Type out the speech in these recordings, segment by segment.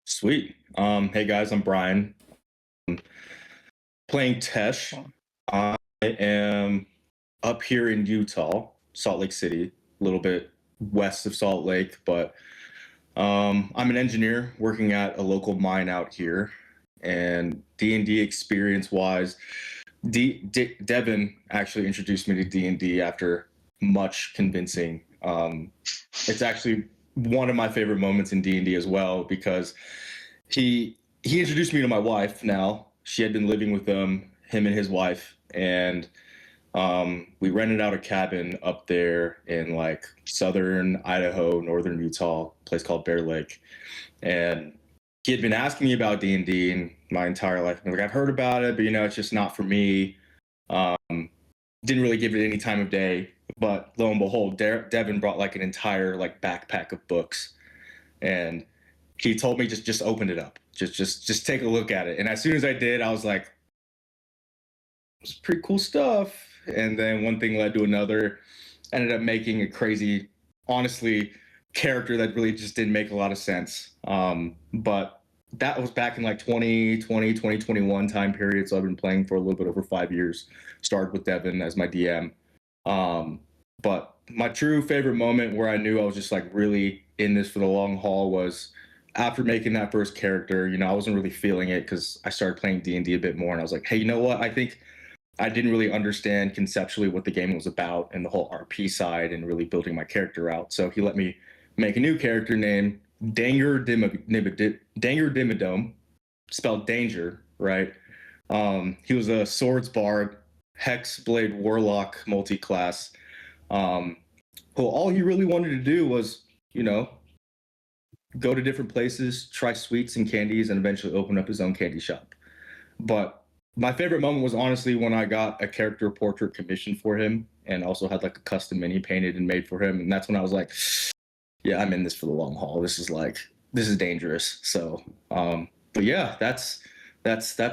Sweet. Hey guys, I'm Brian. I'm playing Tesh. I am up here in Utah, Salt Lake City, a little bit west of Salt Lake, but I'm an engineer working at a local mine out here. And D&D experience wise, Devin actually introduced me to D&D after much convincing. It's actually one of my favorite moments in D&D as well because he introduced me to my wife. Now she had been living with him and his wife, and we rented out a cabin up there in like southern Idaho, northern Utah, a place called Bear Lake. And he had been asking me about D&D and my entire life. Like, I've heard about it, but it's just not for me. Didn't really give it any time of day. But lo and behold, Devin brought like an entire like backpack of books, and he told me just open it up, just take a look at it. And as soon as I did, I was like, it's pretty cool stuff. And then one thing led to another. Ended up making a crazy, honestly, character that really just didn't make a lot of sense. But that was back in like 2020, 2021 time period. So I've been playing for a little bit over 5 years. Started with Devin as my DM. But my true favorite moment where I knew I was just like really in this for the long haul was after making that first character. I wasn't really feeling it because I started playing D&D a bit more, and I was like, hey, you know what? I think I didn't really understand conceptually what the game was about and the whole RP side and really building my character out. So he let me make a new character named Dimmadome, spelled danger, right? He was a swords bard, hex blade warlock multi-class. Who all he really wanted to do was, go to different places, try sweets and candies, and eventually open up his own candy shop. But my favorite moment was honestly when I got a character portrait commissioned for him and also had like a custom mini painted and made for him. And that's when I was like, yeah, I'm in this for the long haul. This is dangerous. So, but yeah, that's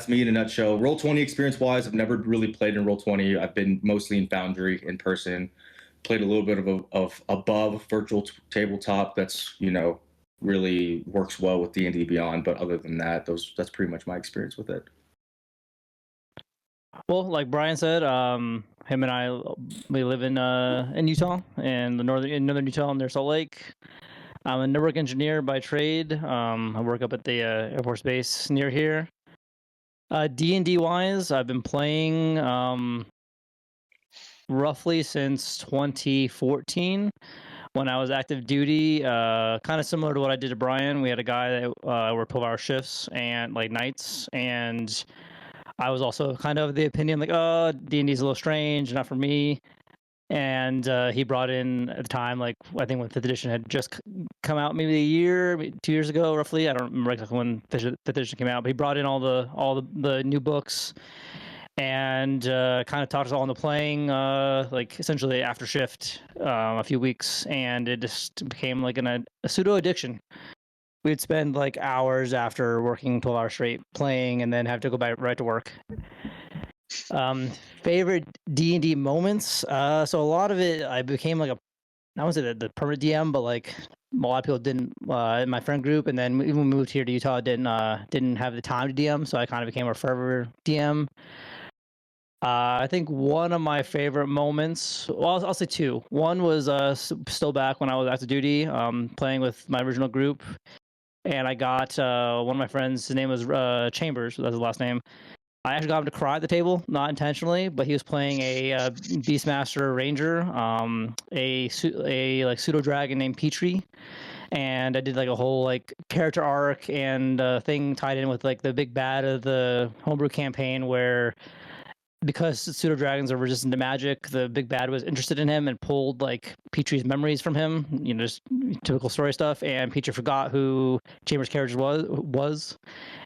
me in a nutshell. Roll20 experience wise, I've never really played in Roll20. I've been mostly in Foundry in person. Played a little bit of above virtual tabletop. That's really works well with D&D Beyond. But other than that, that's pretty much my experience with it. Well, like Brian said, him and I, we live in Utah, in northern Utah, near Salt Lake. I'm a network engineer by trade. I work up at the Air Force Base near here. D&D wise, I've been playing roughly since 2014 when I was active duty. Kind of similar to what I did to Brian. We had a guy that worked 12-hour shifts and like nights, and I was also kind of the opinion like, oh, D&D is a little strange, not for me. And he brought in at the time, like I think when fifth edition had just come out, maybe a year, 2 years ago, roughly. I don't remember exactly when fifth edition came out, but he brought in all the new books and kind of taught us all into playing, like essentially after shift, a few weeks, and it just became like a pseudo addiction. We'd spend like hours after working 12 hours straight playing, and then have to go back right to work. Favorite D&D moments. So a lot of it, I became like I won't say the permanent DM, but like a lot of people didn't in my friend group, and then even when we moved here to Utah, didn't have the time to DM, so I kind of became a forever DM. I think one of my favorite moments, well, I'll say two. One was still back when I was active duty, playing with my original group, and I got one of my friends. His name was Chambers. That's his last name. I actually got him to cry at the table, not intentionally, but he was playing a Beastmaster Ranger, a like pseudo dragon named Petrie, and I did like a whole like character arc and thing tied in with like the big bad of the homebrew campaign where, because pseudo dragons are resistant to magic, the big bad was interested in him and pulled like Petrie's memories from him. Just typical story stuff. And Petrie forgot who Chambers' character was,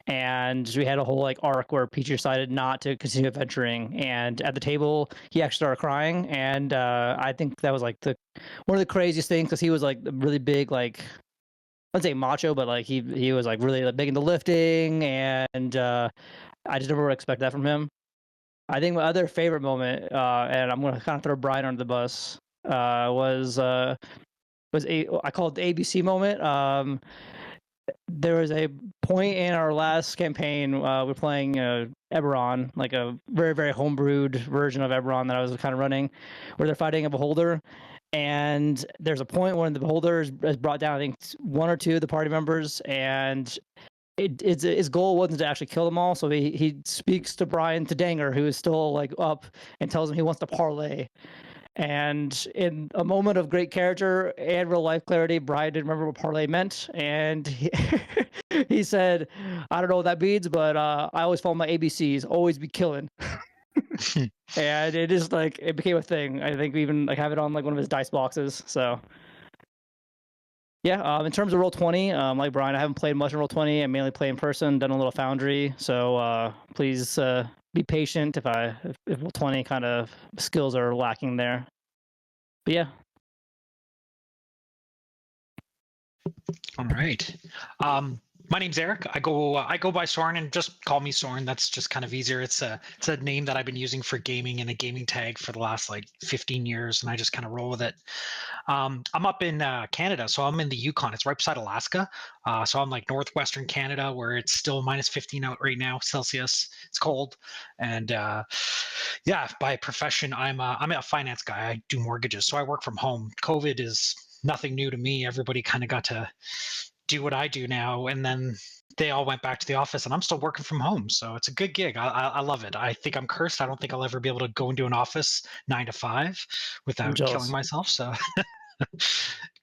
and we had a whole like arc where Petrie decided not to continue adventuring. And at the table, he actually started crying, and I think that was like one of the craziest things because he was like really big, like I'd say macho, but like he was like really big into lifting, and I just never expect that from him. I think my other favorite moment, and I'm gonna kind of throw Brian under the bus, was I call it the ABC moment. there was a point in our last campaign, we're playing Eberron, like a very, very homebrewed version of Eberron that I was kind of running, where they're fighting a beholder. And there's a point when the beholder is brought down, I think one or two of the party members, and his goal wasn't to actually kill them all. So he speaks to Brian to Danger, who is still like up, and tells him he wants to parlay. And in a moment of great character and real life clarity, Brian didn't remember what parlay meant, and he said, "I don't know what that means, but I always follow my ABCs. Always be killing." And it is like it became a thing. I think we even like have it on like one of his dice boxes. So yeah, in terms of Roll20, like Brian, I haven't played much in Roll20. I mainly play in person, done a little Foundry. So please be patient if Roll20 kind of skills are lacking there. But yeah. All right. My name's Eric. I go by Soren, and just call me Soren. That's just kind of easier. It's a name that I've been using for gaming and a gaming tag for the last like 15 years, and I just kind of roll with it. I'm up in Canada, so I'm in the Yukon. It's right beside Alaska. So I'm like northwestern Canada, where it's still minus 15 out right now Celsius. It's cold, and yeah, by profession, I'm a finance guy. I do mortgages, so I work from home. COVID is nothing new to me. Everybody kind of got to do what I do now, and then they all went back to the office, and I'm still working from home. So it's a good gig. I love it. I think I'm cursed. I don't think I'll ever be able to go into an office 9 to 5 without killing myself. So,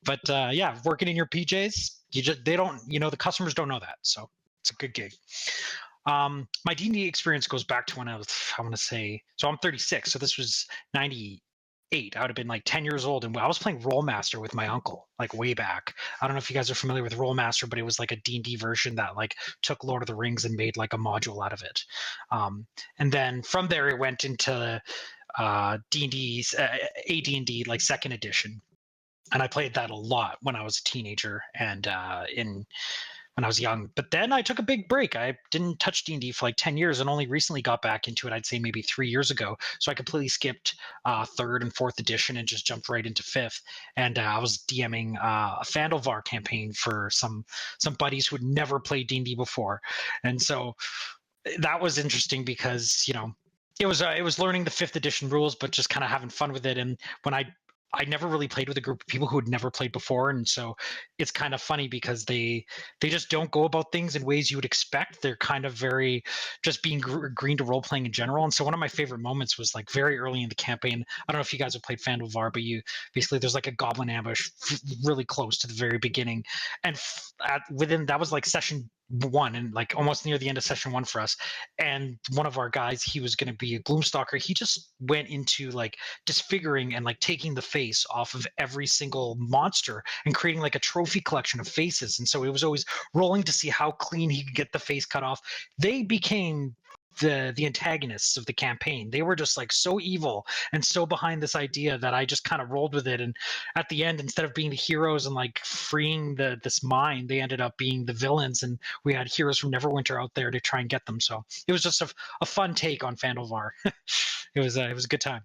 but yeah, working in your PJs, they don't, the customers don't know that. So it's a good gig. My D&D experience goes back to when I want to say, so I'm 36. So this was 98. I would have been like 10 years old, and I was playing Rollmaster with my uncle, like way back. I don't know if you guys are familiar with Rollmaster, but it was like a D&D version that like took Lord of the Rings and made like a module out of it. And then from there, it went into D&D's AD&D, like second edition. And I played that a lot when I was a teenager and when I was young. But then I took a big break. I didn't touch D&D for like 10 years and only recently got back into it, I'd say maybe 3 years ago. So I completely skipped third and fourth edition and just jumped right into fifth. And I was DMing a Fandlevar campaign for some buddies who had never played D&D before. And so that was interesting because, it was learning the fifth edition rules, but just kind of having fun with it. And when I never really played with a group of people who had never played before, and so it's kind of funny because they just don't go about things in ways you would expect. They're kind of very just being green to role playing in general. And so one of my favorite moments was like very early in the campaign. I don't know if you guys have played Fandlevar, but there's like a goblin ambush really close to the very beginning, and within that was like session 1 and like almost near the end of session 1 for us. And one of our guys, he was going to be a Gloomstalker. He just went into like disfiguring and like taking the face off of every single monster and creating like a trophy collection of faces. And so it was always rolling to see how clean he could get the face cut off. They became the antagonists of the campaign. They were just like so evil and so behind this idea that I just kind of rolled with it. And at the end, instead of being the heroes and like freeing this mine, they ended up being the villains, and we had heroes from Neverwinter out there to try and get them. So it was just a fun take on Fandlevar. It was a good time.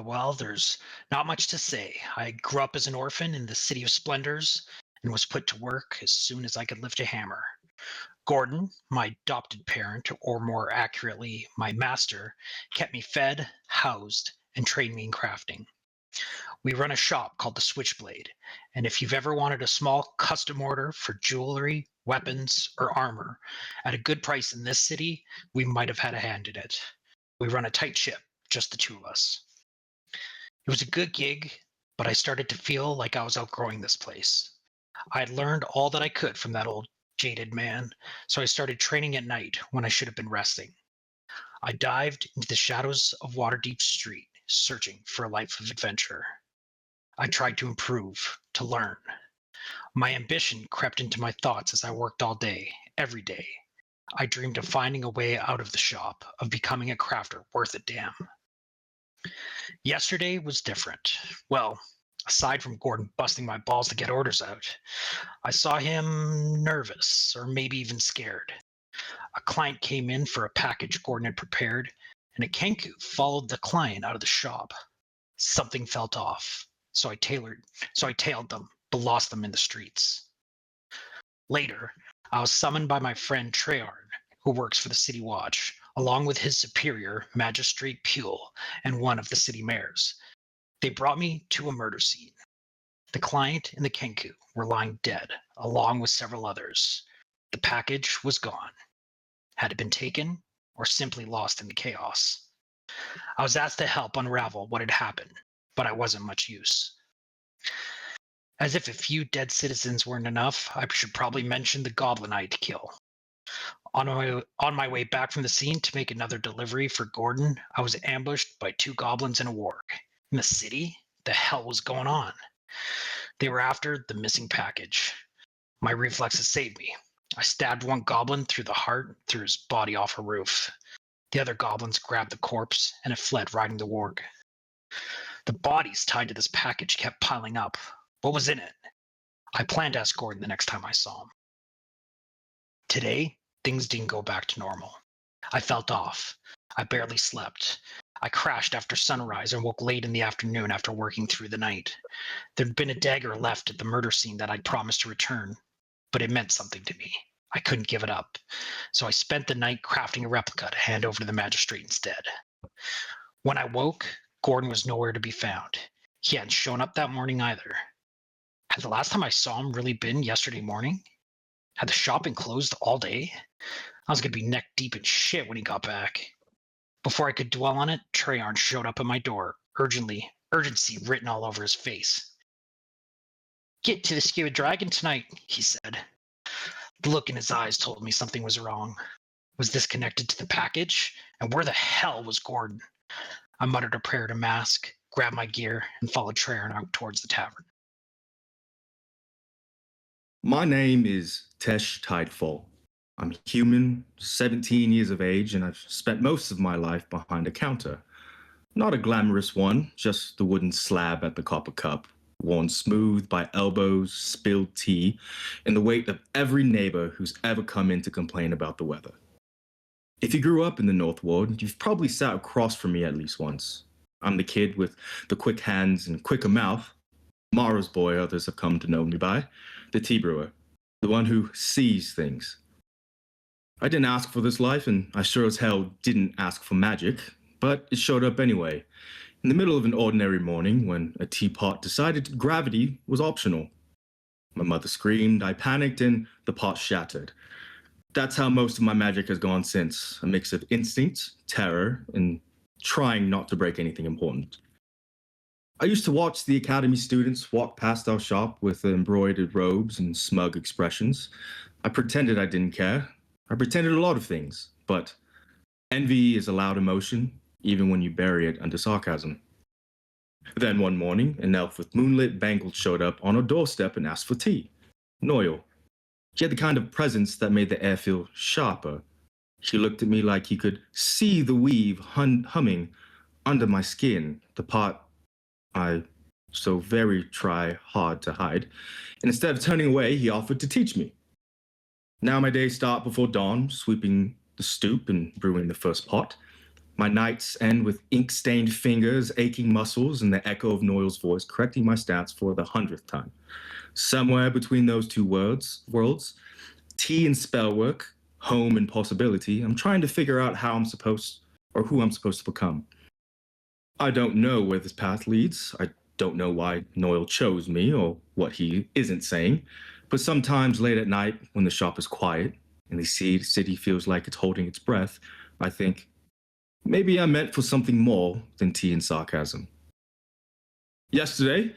Well, there's not much to say. I grew up as an orphan in the City of Splendors and was put to work as soon as I could lift a hammer. Gordon, my adopted parent, or more accurately, my master, kept me fed, housed, and trained me in crafting. We run a shop called the Switchblade, and if you've ever wanted a small custom order for jewelry, weapons, or armor at a good price in this city, we might have had a hand in it. We run a tight ship, just the two of us. It was a good gig, but I started to feel like I was outgrowing this place. I had learned all that I could from that old jaded man, so I started training at night when I should have been resting. I dived into the shadows of Waterdeep Street, searching for a life of adventure. I tried to improve, to learn. My ambition crept into my thoughts as I worked all day, every day. I dreamed of finding a way out of the shop, of becoming a crafter worth a damn. Yesterday was different. Well, aside from Gordon busting my balls to get orders out, I saw him nervous, or maybe even scared. A client came in for a package Gordon had prepared, and a Kenku followed the client out of the shop. Something felt off, so I tailed them, but lost them in the streets. Later, I was summoned by my friend Treyarch, who works for the City Watch, along with his superior, Magistrate Puel, and one of the city mayors. They brought me to a murder scene. The client and the Kenku were lying dead, along with several others. The package was gone. Had it been taken, or simply lost in the chaos? I was asked to help unravel what had happened, but I wasn't much use. As if a few dead citizens weren't enough, I should probably mention the goblin I had to kill. On my way back from the scene to make another delivery for Gordon, I was ambushed by 2 goblins and a warg. In the city? The hell was going on? They were after the missing package. My reflexes saved me. I stabbed one goblin through the heart, threw his body off a roof. The other goblins grabbed the corpse and it fled, riding the warg. The bodies tied to this package kept piling up. What was in it? I planned to ask Gordon the next time I saw him. Today, things didn't go back to normal. I felt off. I barely slept. I crashed after sunrise and woke late in the afternoon after working through the night. There'd been a dagger left at the murder scene that I'd promised to return, but it meant something to me. I couldn't give it up. So I spent the night crafting a replica to hand over to the magistrate instead. When I woke, Gordon was nowhere to be found. He hadn't shown up that morning either. Had the last time I saw him really been yesterday morning? Had the shop been closed all day? I was going to be neck deep in shit when he got back. Before I could dwell on it, Treyarch showed up at my door, urgency written all over his face. "Get to the Skewered Dragon tonight," he said. The look in his eyes told me something was wrong. Was this connected to the package? And where the hell was Gordon? I muttered a prayer to Mask, grabbed my gear, and followed Treyarch out towards the tavern. My name is Tesh Tidefall. I'm human, 17 years of age, and I've spent most of my life behind a counter. Not a glamorous one, just the wooden slab at the copper cup, worn smooth by elbows, spilled tea, and the weight of every neighbor who's ever come in to complain about the weather. If you grew up in the North Ward, you've probably sat across from me at least once. I'm the kid with the quick hands and quicker mouth, Mara's boy others have come to know me by, the tea brewer, the one who sees things. I didn't ask for this life, and I sure as hell didn't ask for magic, but it showed up anyway, in the middle of an ordinary morning when a teapot decided gravity was optional. My mother screamed, I panicked, and the pot shattered. That's how most of my magic has gone since, a mix of instinct, terror, and trying not to break anything important. I used to watch the academy students walk past our shop with embroidered robes and smug expressions. I pretended I didn't care. I pretended a lot of things, but envy is a loud emotion, even when you bury it under sarcasm. Then one morning, an elf with moonlit bangles showed up on our doorstep and asked for tea. Noyle. She had the kind of presence that made the air feel sharper. She looked at me like he could see the weave humming under my skin, the part I so very try hard to hide, and instead of turning away, he offered to teach me. Now my days start before dawn, sweeping the stoop and brewing the first pot. My nights end with ink-stained fingers, aching muscles, and the echo of Noyle's voice correcting my stats for the 100th time. Somewhere between those two worlds, tea and spell work, home and possibility, I'm trying to figure out how I'm supposed, or who I'm supposed to become. I don't know where this path leads. I don't know why Noyle chose me or what he isn't saying. But sometimes late at night, when the shop is quiet and the city feels like it's holding its breath, I think, maybe I'm meant for something more than tea and sarcasm. Yesterday,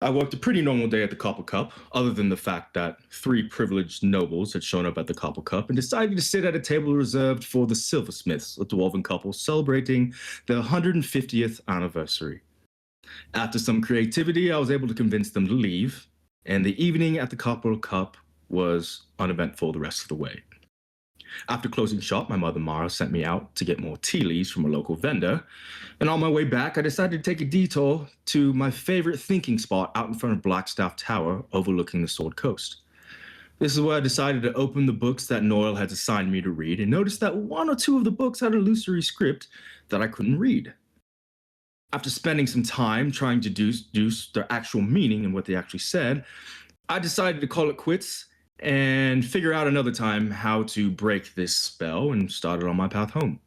I worked a pretty normal day at the Copper Cup, other than the fact that 3 privileged nobles had shown up at the Copper Cup and decided to sit at a table reserved for the Silversmiths, a dwarven couple celebrating their 150th anniversary. After some creativity, I was able to convince them to leave, and the evening at the Copper Cup was uneventful the rest of the way. After closing shop, my mother Mara sent me out to get more tea leaves from a local vendor, and on my way back, I decided to take a detour to my favorite thinking spot out in front of Blackstaff Tower overlooking the Sword Coast. This is where I decided to open the books that Noel had assigned me to read and noticed that one or two of the books had a illusory script that I couldn't read. After spending some time trying to deduce their actual meaning and what they actually said, I decided to call it quits and figure out another time how to break this spell and started on my path home.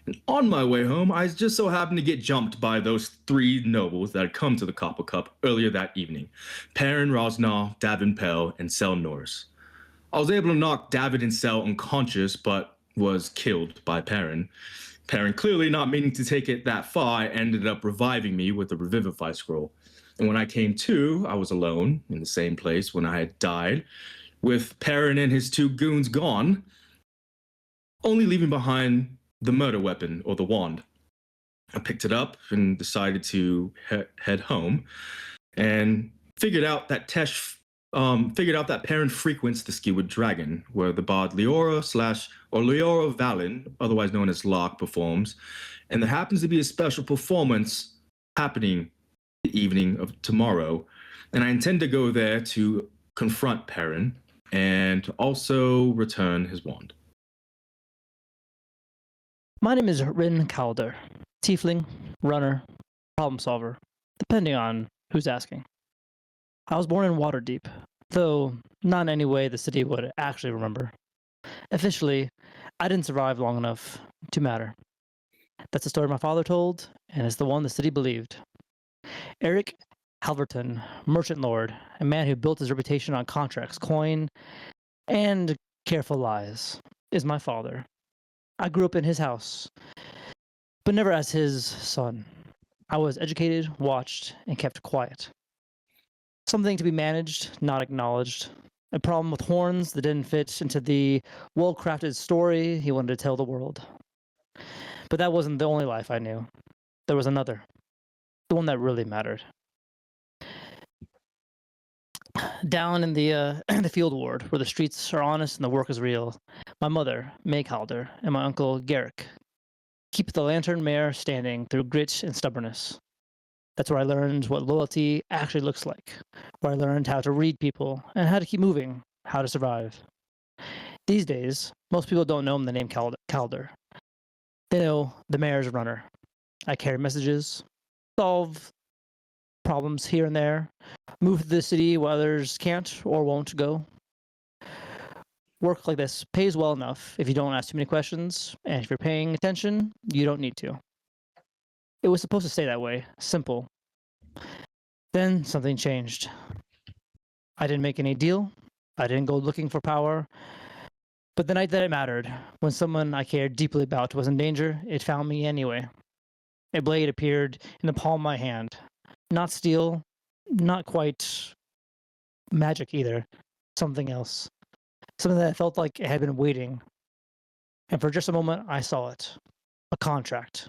And on my way home, I just so happened to get jumped by those three nobles that had come to the Copper Cup earlier that evening: Perrin, Rosnar, Davin Pell, and Sel Norris. I was able to knock David and Sel unconscious, but was killed by Perrin. Perrin, clearly not meaning to take it that far, ended up reviving me with the Revivify scroll. And when I came to, I was alone in the same place when I had died, with Perrin and his two goons gone, only leaving behind the murder weapon, or the wand. I picked it up and decided to head home, and figured out that Perrin frequents the Skewed Dragon, where the bard Leora Valen, otherwise known as Locke, performs, and there happens to be a special performance happening the evening of tomorrow, and I intend to go there to confront Perrin and to also return his wand. My name is Rin Calder, tiefling, runner, problem solver, depending on who's asking. I was born in Waterdeep, though not in any way the city would actually remember. Officially, I didn't survive long enough to matter. That's the story my father told, and it's the one the city believed. Eric Halverton, merchant lord, a man who built his reputation on contracts, coin, and careful lies, is my father. I grew up in his house, but never as his son. I was educated, watched, and kept quiet. Something to be managed, not acknowledged. A problem with horns that didn't fit into the well-crafted story he wanted to tell the world. But that wasn't the only life I knew. There was another, the one that really mattered. Down in the the field ward, where the streets are honest and the work is real, my mother, Meg Halder, and my uncle, Garrick, keep the lantern mare standing through grit and stubbornness. That's where I learned what loyalty actually looks like, where I learned how to read people and how to keep moving, how to survive. These days, most people don't know the name Calder. They know the mayor's runner. I carry messages, solve problems here and there, move to the city where others can't or won't go. Work like this pays well enough if you don't ask too many questions, and if you're paying attention, you don't need to. It was supposed to stay that way, simple. Then something changed. I didn't make any deal. I didn't go looking for power. But the night that it mattered, when someone I cared deeply about was in danger, it found me anyway. A blade appeared in the palm of my hand. Not steel, not quite magic either. Something else. Something that felt like it had been waiting. And for just a moment, I saw it. A contract.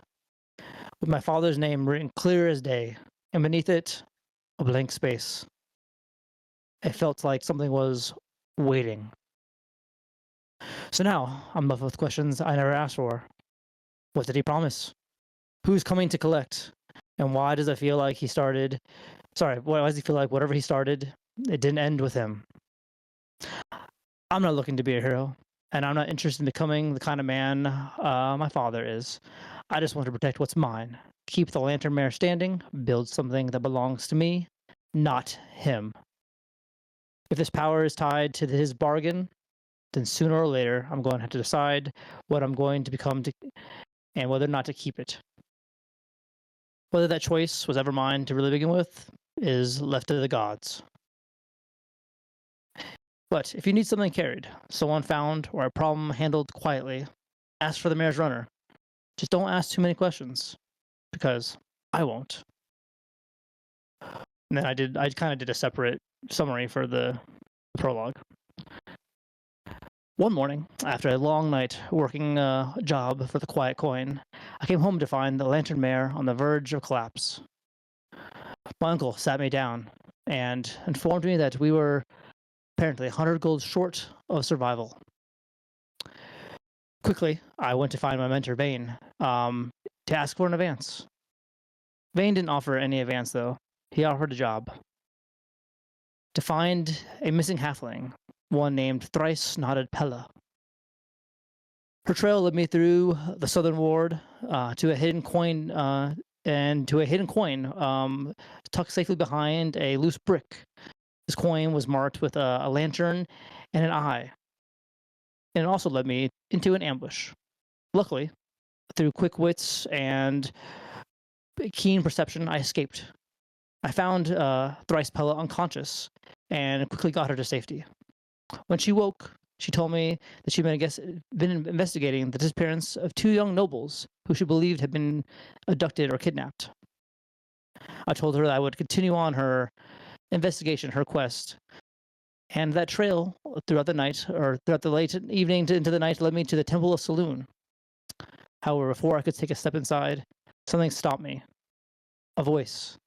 With my father's name written clear as day, and beneath it, a blank space. It felt like something was waiting. So now, I'm left with questions I never asked for. What did he promise? Who's coming to collect? And why does it feel like why does he feel like whatever he started, it didn't end with him? I'm not looking to be a hero, and I'm not interested in becoming the kind of man my father is. I just want to protect what's mine, keep the lantern mare standing, build something that belongs to me, not him. If this power is tied to his bargain, then sooner or later I'm going to have to decide what I'm going to become and whether or not to keep it. Whether that choice was ever mine to really begin with is left to the gods. But if you need something carried, someone found, or a problem handled quietly, ask for the mayor's runner. Just don't ask too many questions, because I won't. And then I kind of did a separate summary for the prologue. One morning, after a long night working a job for the Quiet Coin, I came home to find the lantern mare on the verge of collapse. My uncle sat me down and informed me that we were apparently 100 gold short of survival. Quickly, I went to find my mentor, Vane, to ask for an advance. Vane didn't offer any advance, though. He offered a job. To find a missing halfling one named Thrice Knotted Pella. Her trail led me through the southern ward to a hidden coin tucked safely behind a loose brick. This coin was marked with a lantern and an eye, and it also led me into an ambush. Luckily, through quick wits and keen perception, I escaped. I found Thrice Pella unconscious and quickly got her to safety. When she woke, she told me that she'd been investigating the disappearance of 2 young nobles who she believed had been abducted or kidnapped. I told her that I would continue on her investigation, her quest, and that trail throughout the night, or throughout the late evening into the night, led me to the Temple of Saloon. However, before I could take a step inside, something stopped me. A voice.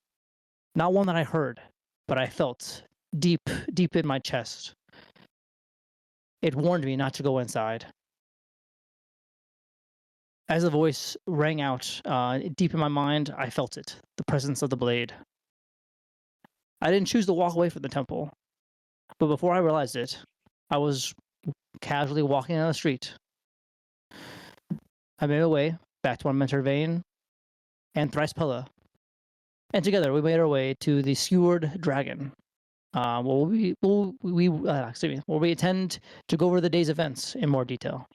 Not one that I heard, but I felt deep in my chest. It warned me not to go inside. As the voice rang out deep in my mind, I felt it, the presence of the blade. I didn't choose to walk away from the temple, but before I realized it, I was casually walking down the street. I made my way back to my mentor Vane and Thrice Pella, and together we made our way to the Skewered Dragon, where we intend to go over the day's events in more detail.